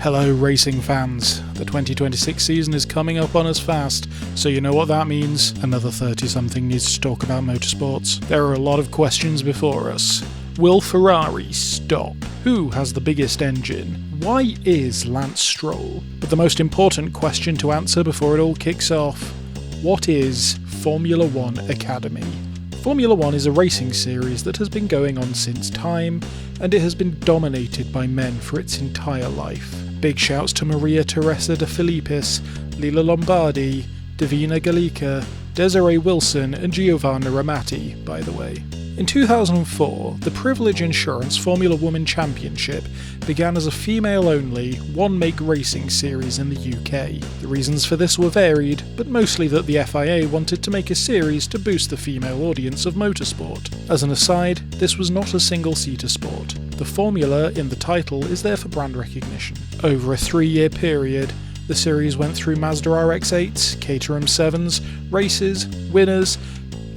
Hello racing fans, the 2026 season is coming up on us fast, so you know what that means, another 30-something needs to talk about motorsports. There are a lot of questions before us. Will Ferrari stop? Who has the biggest engine? Why is Lance Stroll? But the most important question to answer before it all kicks off, what is Formula One Academy? Formula One is a racing series that has been going on since time, and it has been dominated by men for its entire life. Big shouts to Maria Teresa de Filippis, Lila Lombardi, Davina Gallica, Desiree Wilson and Giovanna Ramatti, by the way. In 2004, the Privilege Insurance Formula Women Championship began as a female-only, one-make racing series in the UK. The reasons for this were varied, but mostly that the FIA wanted to make a series to boost the female audience of motorsport. As an aside, this was not a single-seater sport. The formula in the title is there for brand recognition. Over a 3-year period, the series went through Mazda RX-8s, Caterham 7s, races, winners,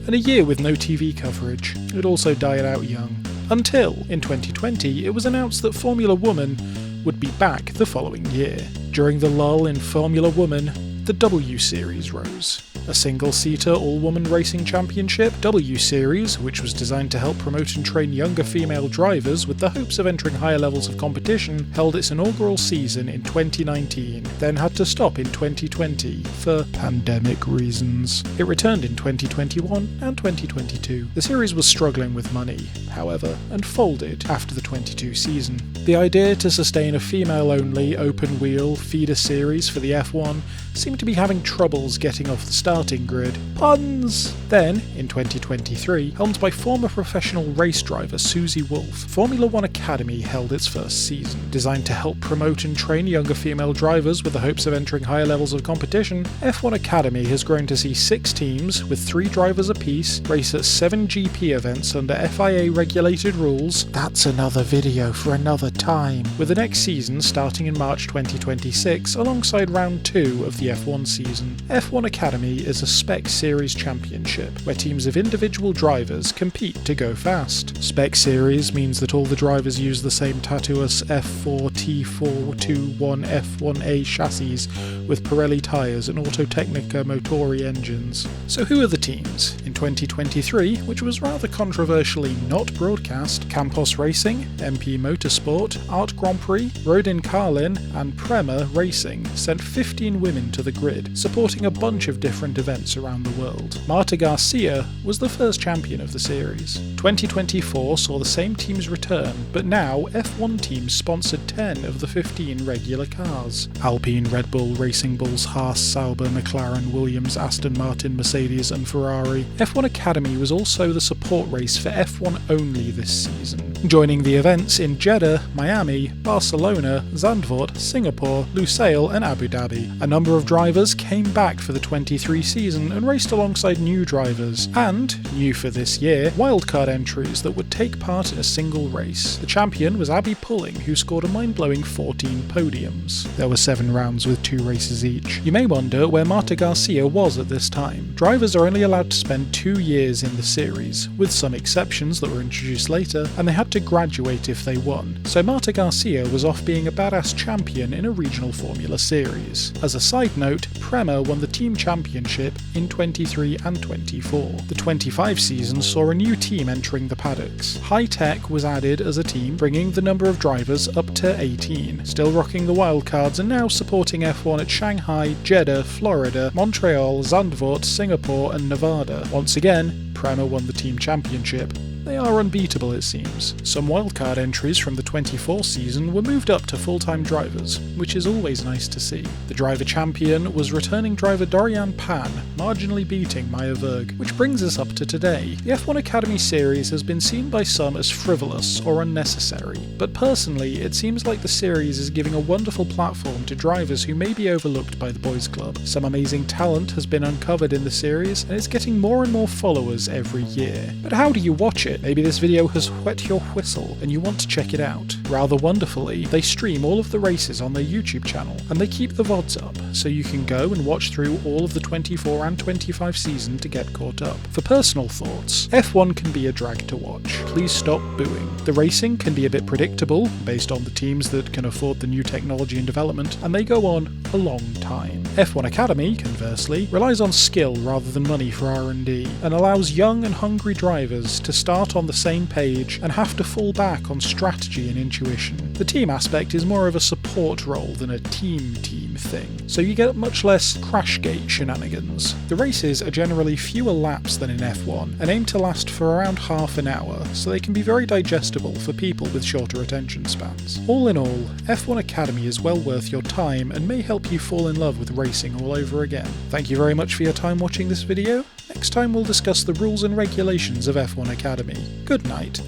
and a year with no TV coverage. It also died out young. Until, in 2020, it was announced that Formula Woman would be back the following year. During the lull in Formula Woman, the W Series rose. A single-seater all-woman racing championship, W Series, which was designed to help promote and train younger female drivers with the hopes of entering higher levels of competition, held its inaugural season in 2019, then had to stop in 2020 for pandemic reasons. It returned in 2021 and 2022. The series was struggling with money, however, and folded after the 22 season. The idea to sustain a female-only, open-wheel, feeder series for the F1 seemed to be having troubles getting off the starting grid. Puns! Then, in 2023, helmed by former professional race driver Susie Wolff, Formula One Academy held its first season. Designed to help promote and train younger female drivers with the hopes of entering higher levels of competition, F1 Academy has grown to see 6 teams, with 3 drivers apiece, race at 7 GP events under FIA-regulated rules. That's another video for another time. With the next season starting in March 2026, alongside round 2 of the F1 season. F1 Academy is a spec series championship, where teams of individual drivers compete to go fast. Spec series means that all the drivers use the same Tatuus F4 T421 F1A chassis with Pirelli tyres and Autotecnica Motori engines. So who are the teams? In 2023, which was rather controversially not broadcast, Campos Racing, MP Motorsport, Art Grand Prix, Rodin Carlin and Prema Racing sent 15 women to the grid, supporting a bunch of different events around the world. Marta Garcia was the first champion of the series. 2024 saw the same teams return, but now F1 teams sponsored 10 of the 15 regular cars. Alpine, Red Bull, Racing Bulls, Haas, Sauber, McLaren, Williams, Aston Martin, Mercedes and Ferrari. F1 Academy was also the support race for F1 only this season, joining the events in Jeddah, Miami, Barcelona, Zandvoort, Singapore, Lusail and Abu Dhabi. A number of drivers came back for the 23 season and raced alongside new drivers, and, new for this year, wildcard entries that would take part in a single race. The champion was Abby Pulling, who scored a mind-blowing 14 podiums. There were 7 rounds with 2 races each. You may wonder where Marta Garcia was at this time. Drivers are only allowed to spend 2 years in the series, with some exceptions that were introduced later, and they had to graduate if they won. So Marta Garcia was off being a badass champion in a regional formula series. As a side note, Prema won the team championship in 23 and 24. The 25 season saw a new team entering the paddocks. High Tech was added as a team, bringing the number of drivers up to 18. Still rocking the wildcards and now supporting F1 at Shanghai, Jeddah, Florida, Montreal, Zandvoort, Singapore and Nevada. Once again, Prema won the team championship. They are unbeatable, it seems. Some wildcard entries from the 24 season were moved up to full-time drivers, which is always nice to see. The driver champion was returning driver Dorian Pan, marginally beating Maya Verg, which brings us up to today. The F1 Academy series has been seen by some as frivolous or unnecessary, but personally it seems like the series is giving a wonderful platform to drivers who may be overlooked by the boys club. Some amazing talent has been uncovered in the series, and it's getting more and more followers every year. But how do you watch it? Maybe this video has wet your whistle and you want to check it out. out. Rather wonderfully, they stream all of the races on their YouTube channel, and they keep the VODs up, so you can go and watch through all of the 24 and 25 season to get caught up. For personal thoughts, F1 can be a drag to watch. Please stop booing. The racing can be a bit predictable, based on the teams that can afford the new technology and development, and they go on a long time. F1 Academy, conversely, relies on skill rather than money for R&D, and allows young and hungry drivers to start on the same page and have to fall back on strategy and intuition. The team aspect is more of a support role than a team thing, so you get much less Crashgate shenanigans. The races are generally fewer laps than in F1 and aim to last for around half an hour, so they can be very digestible for people with shorter attention spans. All in all, F1 Academy is well worth your time and may help you fall in love with racing all over again. Thank you very much for your time watching this video. Next time we'll discuss the rules and regulations of F1 Academy. Good night.